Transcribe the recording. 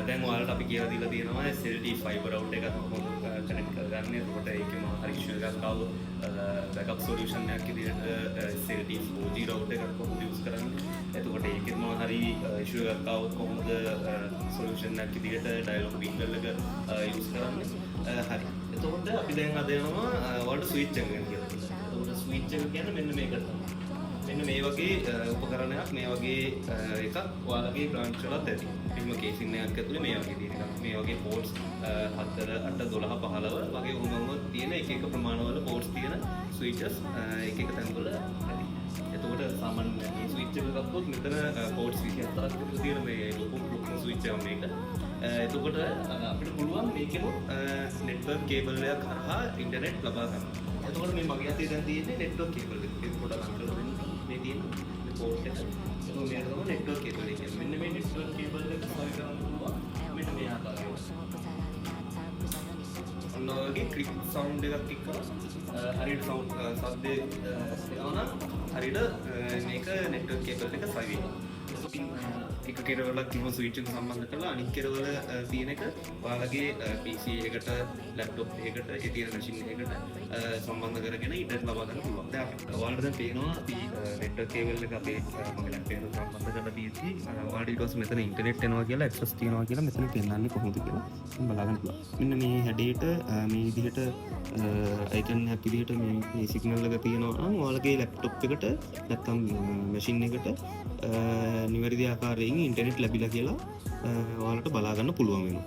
දැන් ඔයාලට අපි කියලා දීලා තියෙනවා SLT ෆයිබර් රවුටර් එකක් කොහොමද කනෙක්ට් කරගන්න. එතකොට ඒකෙම හරි ඉෂුව එකක් ආව බෑකප් සොලියුෂන් එකක් විදිහට SLT 4G රවුටර් එකක් කොහොමද යූස් කරන්නේ. එතකොට ඒකෙම හරි ඉෂුව එකක් ආවොත් කොහොමද සොලියුෂන් එකක් විදිහට ඩයලොග් වින්ඩෝ එක යූස් කරන්නේ. හරි. එතකොට අපි දැන් අද යනවා ඔයාලට ස්විච් එක ගැන කියලා. එතකොට ස්විච් එක කියන්නේ මෙන්න මේක තමයි. මෙන්න මේ වගේ උපකරණයක් මේ වගේ එකක් ඔයාලගේ බ්‍රාන්ච් වලත් ඇති. එහෙම කේසින් එකක් ඇතුලේ මේ වගේ තියෙන එකක්. මේ වගේ පෝට්ස් 4 8 12 15 වගේ උණුම තියෙන එක එක ප්‍රමාණවල පෝට්ස් තියෙන ස්විචස් එක එක තැන්වල ඇති. එතකොට සාමාන්‍ය මේ ස්විච් එක ගත්තොත් මෙතන පෝට්ස් 24ක් විතර තියෙන මේ ලොකු ස්විච් එකක් මේක. එතකොට අපිට පුළුවන් මේකෙම නෙට්වර්ක් කේබල් එකක් හරහා ඉන්ටර්නෙට් ලබා ගන්න. එතකොට මේ මගේ අතේ දැන් තියෙන්නේ නෙට්වර්ක් කේබල් එක. ඒක පොඩ්ඩක් අන්තර දෙන්න. මේ තියෙන පෝට් එක. ඒක මේක තමයි නෙට්වර්ක් කේබල් එක. මෙන්න මේ නෙට්වර්ක් කේබල් එක සවි කරන්න පුළුවන්. මෙන්න මේ ආකාරයට. ඔන්නෝගේ ක්ලික් සවුන්ඩ් එකක් එක්ක හරියට සද්දේ එනවා නම් හරියට මේක නෙට්වර්ක් කේබල් එක සවි වෙනවා. එක කෙරවලක් කිම ස්විච් එක සම්බන්ධ කරලා අනිත් කෙරවල තියෙන එක ඔයාලගේ PC එකට ලැප්ටොප් එකකට ඒ තියෙන මැෂින් එකකට සම්බන්ධ කරගෙන ඉන්ටර්නෙට් ලබා ගන්න පුළුවන්. දැන් ඔයාලට දැන් පේනවා අපි නෙට්වර්ක් කේබල් එක අපේ මගේ ලැප්ටොප් එකට සම්බන්ධ කරලා තියෙද්දි ඔයාලට ඊට පස්සේ මෙතන ඉන්ටර්නෙට් එනවා කියලා ඇක්සස් තියනවා කියලා මෙතන පෙන්නන්නේ කොහොමද කියලා බලා ගන්න පුළුවන්. මෙන්න මේ හැඩයට මේ විදිහට අයිකන් එකක් විදිහට මේ සිග්නල් එක තියෙනවා නම් ඔයාලගේ ලැප්ටොප් එකට නැත්නම් මැෂින් එකට නිවැරදි ආකාරයෙන් ඉන්ටර්නෙට් ලැබිලා කියලා ඔයාලට බලා ගන්න පුළුවන් වෙනවා.